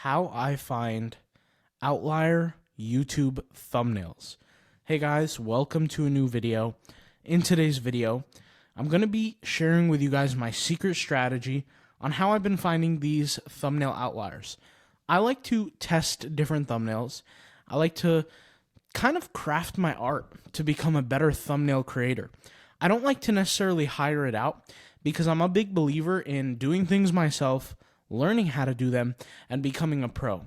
how I find Outlier YouTube thumbnails. Hey guys, welcome to a new video. In today's video, I'm going to be sharing with you guys my secret strategy on how I've been finding these thumbnail outliers. I like to test different thumbnails. I like to kind of craft my art to become a better thumbnail creator. I don't like to necessarily hire it out because I'm a big believer in doing things myself, learning how to do them, and becoming a pro.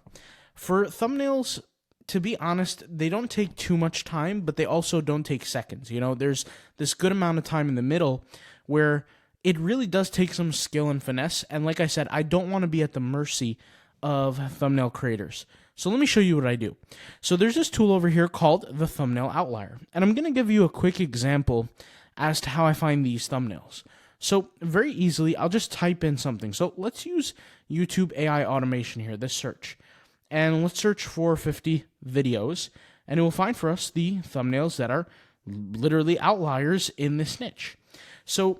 For thumbnails, to be honest, they don't take too much time, but they also don't take seconds. You know, there's this good amount of time in the middle where it really does take some skill and finesse. And like I said, I don't want to be at the mercy of thumbnail creators. So let me show you what I do. So there's this tool over here called the Thumbnail Outlier. And I'm going to give you a quick example as to how I find these thumbnails. So very easily, I'll just type in something. So let's use YouTube AI automation here, this search. And let's search for 50 videos, and it will find for us the thumbnails that are literally outliers in this niche. So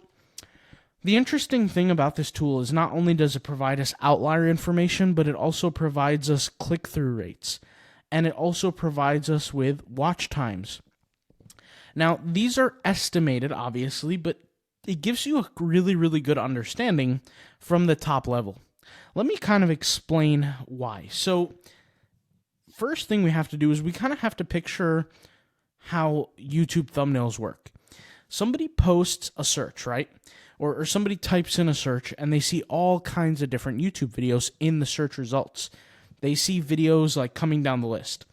the interesting thing about this tool is not only does it provide us outlier information, but it also provides us click-through rates, and it also provides us with watch times. Now, these are estimated, obviously, but it gives you a really, really good understanding from the top level. Let me kind of explain why. So, first thing we have to do is we kind of have to picture how YouTube thumbnails work. Somebody posts a search, right? Or somebody types in a search and they see all kinds of different YouTube videos in the search results. They see videos like coming down the list.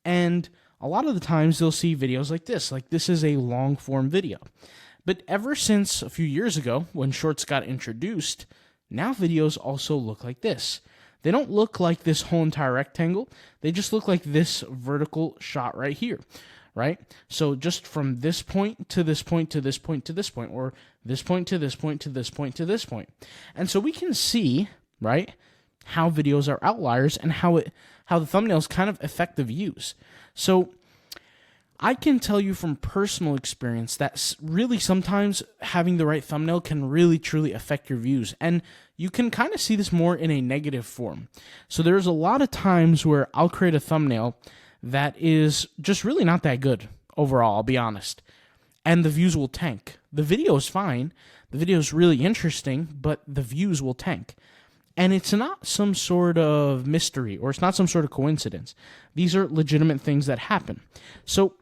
And a lot of the times they'll see videos like this is a long form video. But ever since a few years ago when shorts got introduced, now videos also look like this. They don't look like this whole entire rectangle. They just look like this vertical shot right here, right? So just from this point to this point to this point to this point, or this point to this point to this point to this point. And so we can see, right, how videos are outliers and how the thumbnails kind of affect the views. So I can tell you from personal experience that really sometimes having the right thumbnail can really truly affect your views. And you can kind of see this more in a negative form. So there's a lot of times where I'll create a thumbnail that is just really not that good overall, I'll be honest. And the views will tank. The video is fine. The video is really interesting, but the views will tank. And it's not some sort of mystery or it's not some sort of coincidence. These are legitimate things that happen. So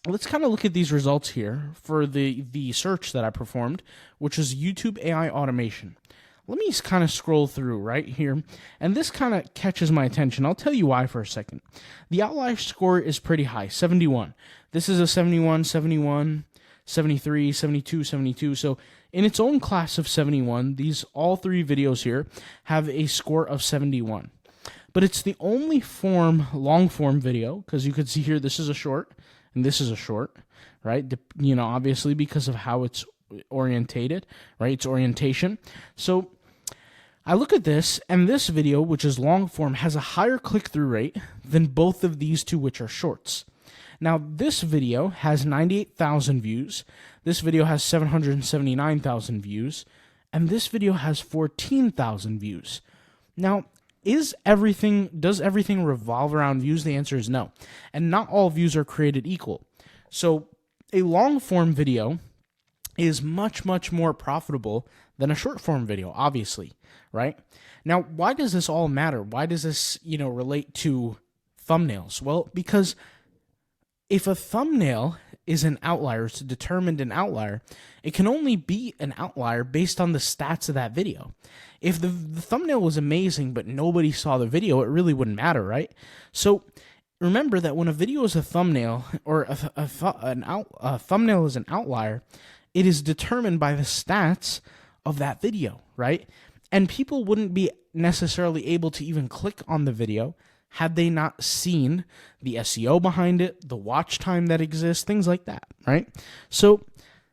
let's kind of look at these results here for the search that I performed, which is YouTube AI automation. Let me kind of scroll through right here, and this kind of catches my attention. I'll tell you why for a second. The outlier score is pretty high, 71. This is a 71, 71, 73, 72, 72. So in its own class of 71, all three videos here have a score of 71. But it's the only long form video, because you could see here this is a short, and this is a short, right? You know, obviously because of how it's orientated, right? It's orientation. So I look at this, and this video, which is long form, has a higher click-through rate than both of these two, which are shorts. Now, this video has 98,000 views. This video has 779,000 views. And this video has 14,000 views. Now, does everything revolve around views? The answer is no. And not all views are created equal. So a long form video is much, much more profitable than a short form video, obviously, right? Now, why does this all matter? Why does this, relate to thumbnails? Well, because if a thumbnail is an outlier, it's determined an outlier, it can only be an outlier based on the stats of that video. If the thumbnail was amazing but nobody saw the video, it really wouldn't matter, right? So remember that when a video is a thumbnail, or a thumbnail is an outlier, it is determined by the stats of that video, right? And people wouldn't be necessarily able to even click on the video had they not seen the SEO behind it, the watch time that exists, things like that, right? So,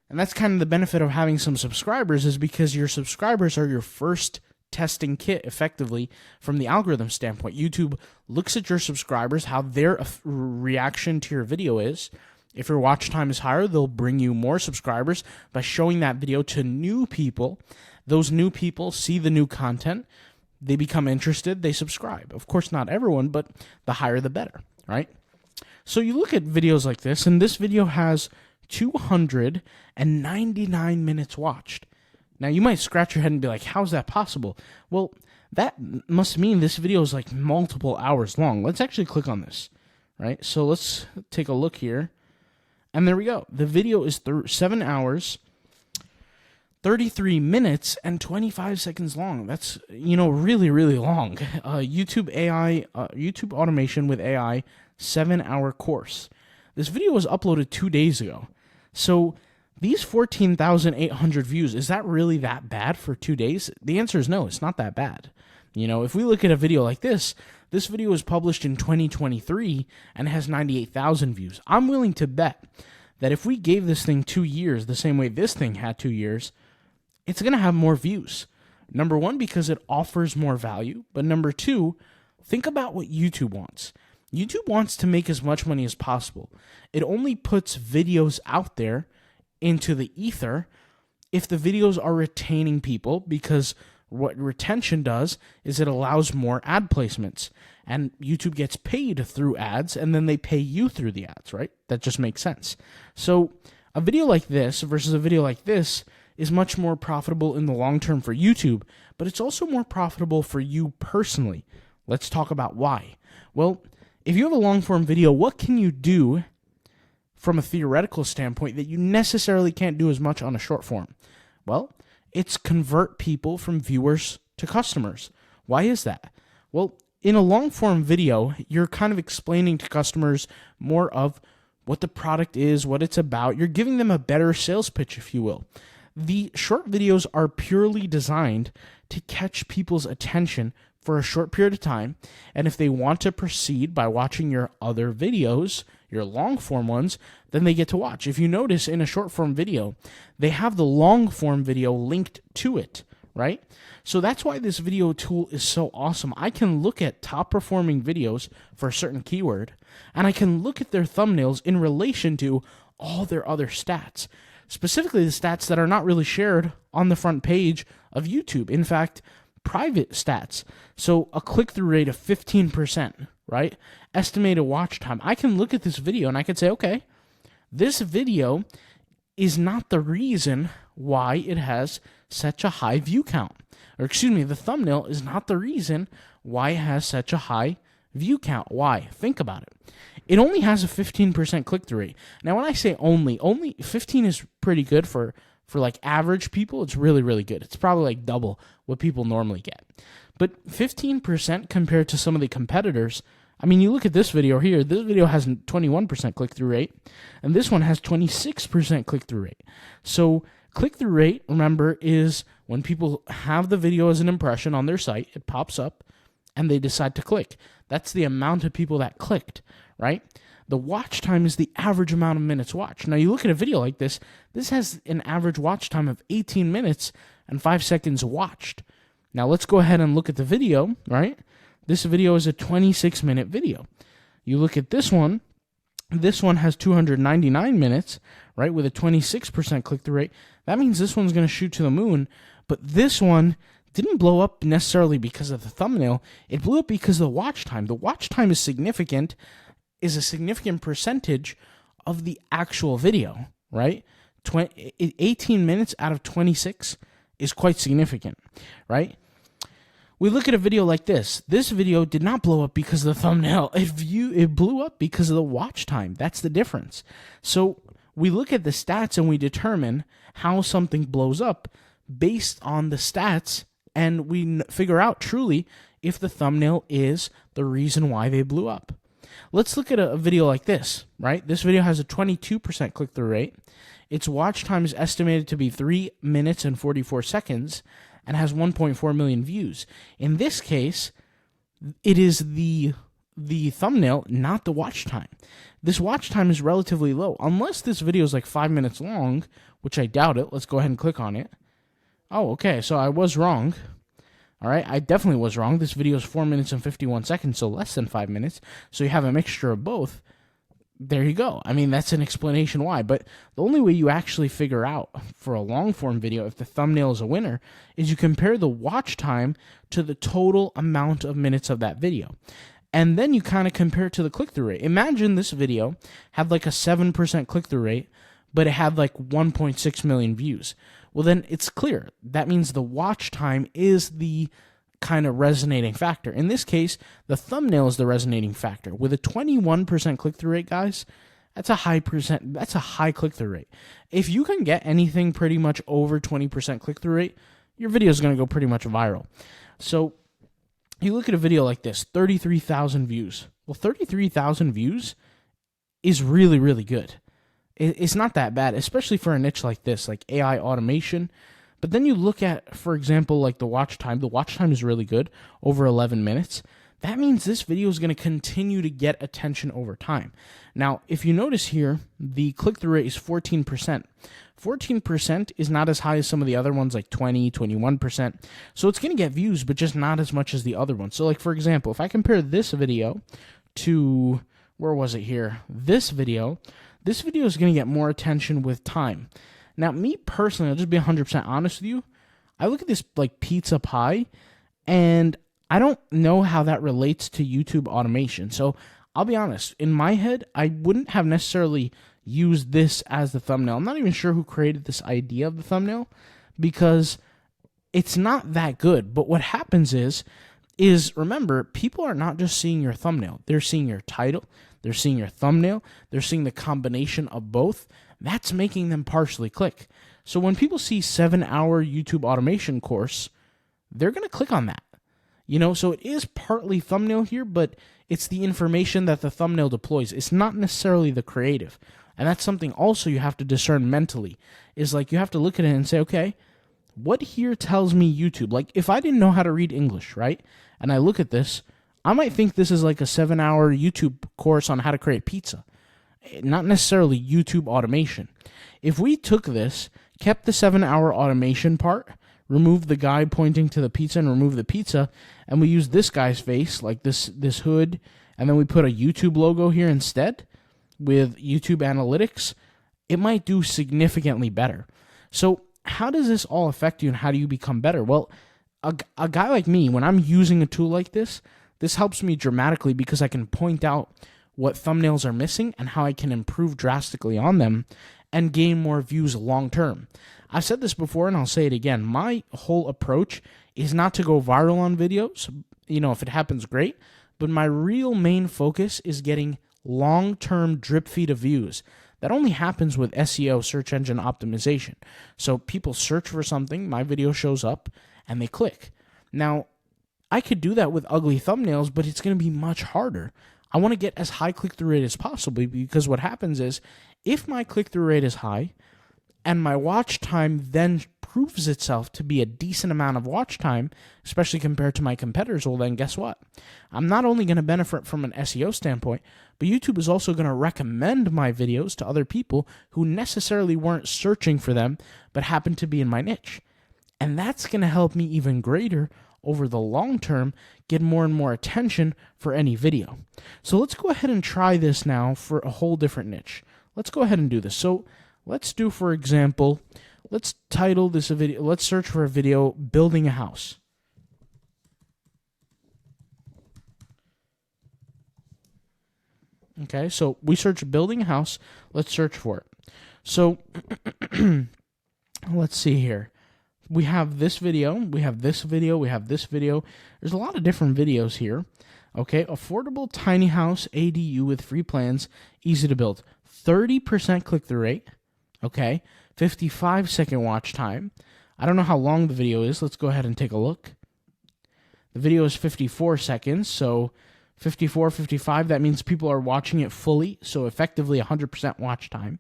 and that's kind of the benefit of having some subscribers, is because your subscribers are your first testing kit, effectively, from the algorithm standpoint. YouTube looks at your subscribers, how their reaction to your video is. If your watch time is higher, they'll bring you more subscribers by showing that video to new people. Those new people see the new content. they become interested, they subscribe. Of course, not everyone, but the higher the better, right? So you look at videos like this, and this video has 299 minutes watched. Now, you might scratch your head and be like, how is that possible? Well, that must mean this video is like multiple hours long. Let's actually click on this, right? So let's take a look here. And there we go. The video is 7 hours, 33 minutes, and 25 seconds long. That's, really, really long. YouTube automation with AI 7-hour course. This video was uploaded 2 days ago. So these 14,800 views, is that really that bad for 2 days? The answer is no, it's not that bad. If we look at a video like this video was published in 2023 and has 98,000 views. I'm willing to bet that if we gave this thing 2 years, the same way this thing had 2 years, it's going to have more views. Number one, because it offers more value. But number two, think about what YouTube wants. YouTube wants to make as much money as possible. It only puts videos out there into the ether if the videos are retaining people, because what retention does is it allows more ad placements, and YouTube gets paid through ads, and then they pay you through the ads, right? That just makes sense. So a video like this versus a video like this is much more profitable in the long term for YouTube, but it's also more profitable for you personally. Let's talk about why. Well, if you have a long-form video, what can you do from a theoretical standpoint that you necessarily can't do as much on a short form? Well, it's convert people from viewers to customers. Why is that? Well, in a long-form video, you're kind of explaining to customers more of what the product is, what it's about. You're giving them a better sales pitch, if you will. The short videos are purely designed to catch people's attention for a short period of time, and if they want to proceed by watching your other videos, your long form ones, then they get to watch. If you notice in a short form video, they have the long form video linked to it, right? So that's why this video tool is so awesome. I can look at top performing videos for a certain keyword, and I can look at their thumbnails in relation to all their other stats, specifically the stats that are not really shared on the front page of YouTube. In fact, private stats. So a click-through rate of 15%, right? Estimated watch time. I can look at this video and I can say, okay, this video is not the reason why it has such a high view count. Or excuse me, the thumbnail is not the reason why it has such a high view count. Why? Think about it. It only has a 15% click-through rate. Now, when I say only 15 is pretty good for like average people. It's really, really good. It's probably like double what people normally get. But 15% compared to some of the competitors, I mean, you look at this video here. This video has 21% click-through rate, and this one has 26% click-through rate. So click-through rate, remember, is when people have the video as an impression on their site, it pops up, and they decide to click. That's the amount of people that clicked, right? The watch time is the average amount of minutes watched. Now, you look at a video like this, this has an average watch time of 18 minutes and 5 seconds watched. Now, let's go ahead and look at the video, right? This video is a 26-minute video. You look at this one has 299 minutes, right, with a 26% click-through rate. That means this one's going to shoot to the moon, but this one didn't blow up necessarily because of the thumbnail. It blew up because of the watch time. The watch time is a significant percentage of the actual video, right? 18 minutes out of 26 is quite significant, right? We look at a video like this. This video did not blow up because of the thumbnail. It blew up because of the watch time. That's the difference. So we look at the stats and we determine how something blows up based on the stats, and we figure out truly if the thumbnail is the reason why they blew up. Let's look at a video like this, right? This video has a 22% click-through rate. Its watch time is estimated to be 3 minutes and 44 seconds and has 1.4 million views. In this case, it is the thumbnail, not the watch time. This watch time is relatively low. Unless this video is like 5 minutes long, which I doubt it. Let's go ahead and click on it. Oh, okay, so I was wrong. All right, I definitely was wrong. This video is 4 minutes and 51 seconds, so less than 5 minutes. So you have a mixture of both. There you go. I mean, that's an explanation why. But the only way you actually figure out for a long form video if the thumbnail is a winner is you compare the watch time to the total amount of minutes of that video. And then you kind of compare it to the click-through rate. Imagine this video had like a 7% click-through rate, but it had like 1.6 million views. Well, then it's clear. That means the watch time is the kind of resonating factor. In this case, the thumbnail is the resonating factor. With a 21% click-through rate, guys, that's a high click-through rate. If you can get anything pretty much over 20% click-through rate, your video is going to go pretty much viral. So you look at a video like this, 33,000 views. Well, 33,000 views is really, really good. It's not that bad, especially for a niche like this, like AI automation. But then you look at, for example, like the watch time. The watch time is really good, over 11 minutes. That means this video is going to continue to get attention over time. Now, if you notice here, the click-through rate is 14%. 14% is not as high as some of the other ones, like 20, 21%. So it's going to get views, but just not as much as the other ones. So like, for example, if I compare this video to, where was it here? This video is going to get more attention with time. Now, me personally, I'll just be 100% honest with you. I look at this like pizza pie, and I don't know how that relates to YouTube automation. So I'll be honest. In my head, I wouldn't have necessarily used this as the thumbnail. I'm not even sure who created this idea of the thumbnail because it's not that good. But what happens is remember, people are not just seeing your thumbnail. They're seeing your title. They're seeing your thumbnail. They're seeing the combination of both. That's making them partially click. So when people see 7-hour YouTube automation course, they're going to click on that. You know, so it is partly thumbnail here, but it's the information that the thumbnail deploys. It's not necessarily the creative. And that's something also you have to discern mentally. Is like you have to look at it and say, okay, what here tells me YouTube? Like if I didn't know how to read English, right? And I look at this, I might think this is like a 7-hour YouTube course on how to create pizza. Not necessarily YouTube automation. If we took this, kept the 7-hour automation part, removed the guy pointing to the pizza and remove the pizza, and we use this guy's face, like this hood, and then we put a YouTube logo here instead with YouTube analytics, it might do significantly better. So how does this all affect you and how do you become better? Well, a guy like me, when I'm using a tool like this helps me dramatically because I can point out what thumbnails are missing and how I can improve drastically on them and gain more views long term. I've said this before and I'll say it again. My whole approach is not to go viral on videos. You know, if it happens, great. But my real main focus is getting long-term drip feed of views. That only happens with SEO, search engine optimization. So people search for something, my video shows up, and they click. Now, I could do that with ugly thumbnails, but it's going to be much harder. I want to get as high click-through rate as possible because what happens is if my click-through rate is high and my watch time then proves itself to be a decent amount of watch time, especially compared to my competitors, well then guess what? I'm not only going to benefit from an SEO standpoint, but YouTube is also going to recommend my videos to other people who necessarily weren't searching for them but happen to be in my niche. And that's going to help me even greater over the long term, get more and more attention for any video. So let's go ahead and try this now for a whole different niche. Let's go ahead and do this. So let's do, for example, let's title this a video. Let's search for a video, building a house. Okay, so we search building a house. Let's search for it. So let's see here. We have this video, we have this video, we have this video. There's a lot of different videos here. Okay, affordable tiny house ADU with free plans, easy to build. 30% click-through rate. Okay, 55-second watch time. I don't know how long the video is. Let's go ahead and take a look. The video is 54 seconds, so 54, 55, that means people are watching it fully, so effectively 100% watch time,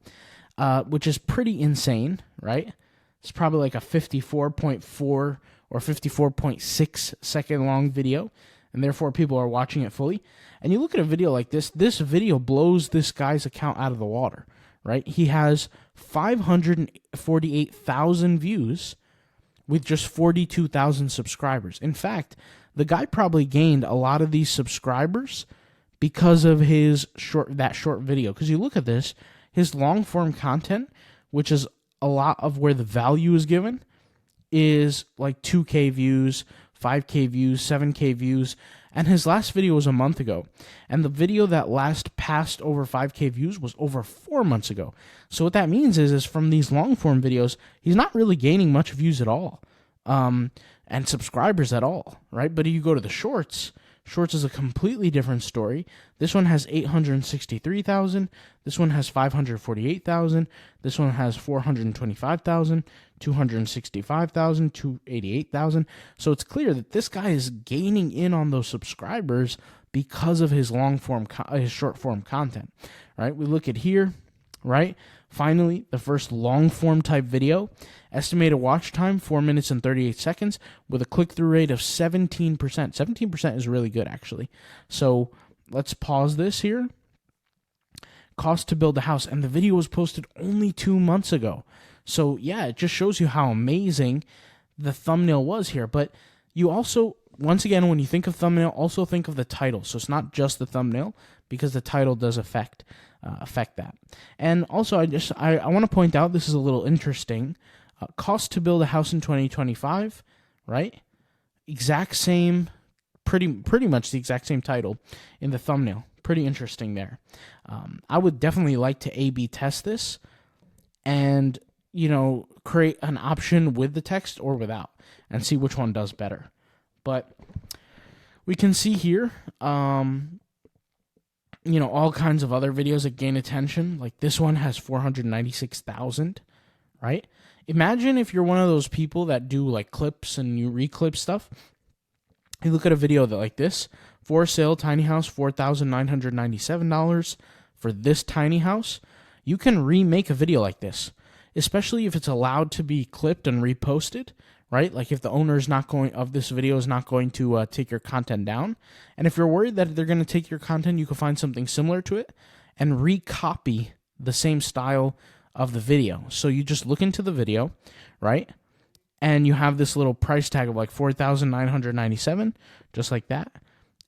which is pretty insane, right? It's probably like a 54.4 or 54.6 second long video, and therefore people are watching it fully. And you look at a video like this video blows this guy's account out of the water, right? He has 548,000 views with just 42,000 subscribers. In fact, the guy probably gained a lot of these subscribers because of that short video. Because you look at this, his long form content, which is a lot of where the value is given, is like 2K views, 5K views, 7K views, and his last video was a month ago. And the video that last passed over 5K views was over 4 months ago. So what that means is from these long form videos, he's not really gaining much views at all, and subscribers at all, right? But if you go to the shorts is a completely different story. This one has 863,000. This one has 548,000. This one has 425,000, 265,000, 288,000. So it's clear that this guy is gaining in on those subscribers because of his his short form content, right? We look at here, right? Finally, the first long form type video, estimated watch time 4 minutes and 38 seconds with a click-through rate of 17%. 17% is really good, actually. So let's pause this here. Cost to build a house, and the video was posted only 2 months ago. So yeah, it just shows you how amazing the thumbnail was here. But you also, once again, when you think of thumbnail, also think of the title. So it's not just the thumbnail, because the title does affect that. And also, I want to point out, this is a little interesting. Cost to build a house in 2025, right? Exact same, pretty much the exact same title in the thumbnail. Pretty interesting there. I would definitely like to A/B test this and, create an option with the text or without and see which one does better. But we can see here, all kinds of other videos that gain attention. Like this one has 496,000, right? Imagine if you're one of those people that do like clips and you reclip stuff. You look at a video that like this, for sale tiny house, $4,997 for this tiny house. You can remake a video like this, especially if it's allowed to be clipped and reposted, right? Like if the owner of this video is not going to take your content down. And if you're worried that they're going to take your content, you can find something similar to it and recopy the same style of the video. So you just look into the video, right? And you have this little price tag of like $4,997, just like that.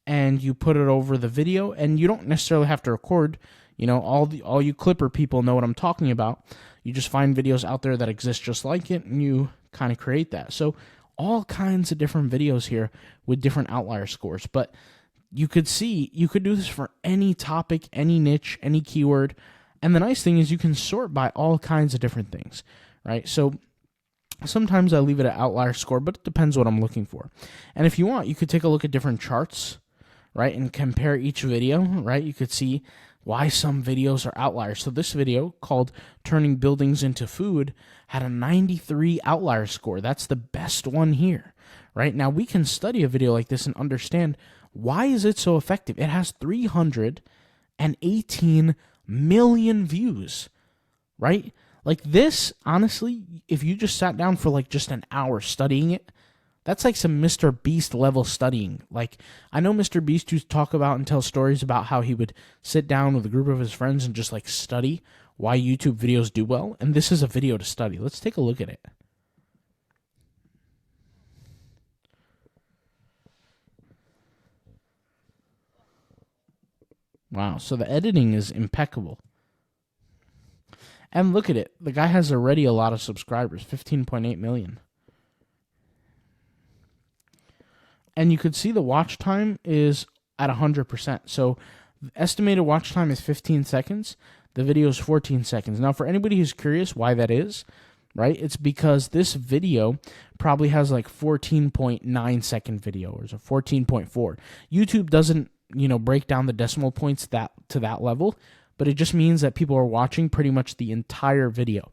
And you put it over the video, and you don't necessarily have to record. All you clipper people know what I'm talking about. You just find videos out there that exist just like it, and you kind of create that. So all kinds of different videos here with different outlier scores. But you could do this for any topic, any niche, any keyword. And the nice thing is you can sort by all kinds of different things, right? So sometimes I leave it at outlier score, but it depends what I'm looking for. And if you want, you could take a look at different charts, right, and compare each video, right? You could see why some videos are outliers. So this video called Turning Buildings into Food had a 93 outlier score. That's the best one here, right? Now we can study a video like this and understand, why is it so effective? It has 318 million views, right? Like this, honestly, if you just sat down for like just an hour studying it, that's like some Mr. Beast level studying. Like, I know Mr. Beast used to talk about and tell stories about how he would sit down with a group of his friends and just like study why YouTube videos do well. And this is a video to study. Let's take a look at it. Wow, so the editing is impeccable. And look at it. The guy has already a lot of subscribers, 15.8 million. And you could see the watch time is at 100%. So the estimated watch time is 15 seconds. The video is 14 seconds. Now, for anybody who's curious why that is, right, it's because this video probably has like 14.9 second video or 14.4. YouTube doesn't, break down the decimal points to that level, but it just means that people are watching pretty much the entire video.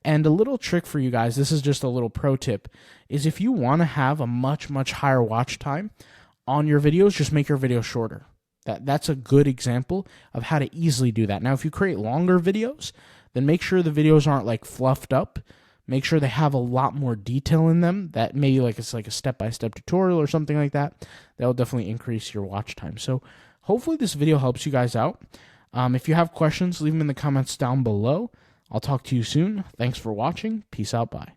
And a little trick for you guys, this is just a little pro tip, is if you want to have a much, much higher watch time on your videos, just make your video shorter. That's a good example of how to easily do that. Now, if you create longer videos, then make sure the videos aren't like fluffed up. Make sure they have a lot more detail in them. That maybe like it's like a step-by-step tutorial or something like that. That'll definitely increase your watch time. So hopefully this video helps you guys out. If you have questions, leave them in the comments down below. I'll talk to you soon. Thanks for watching. Peace out. Bye.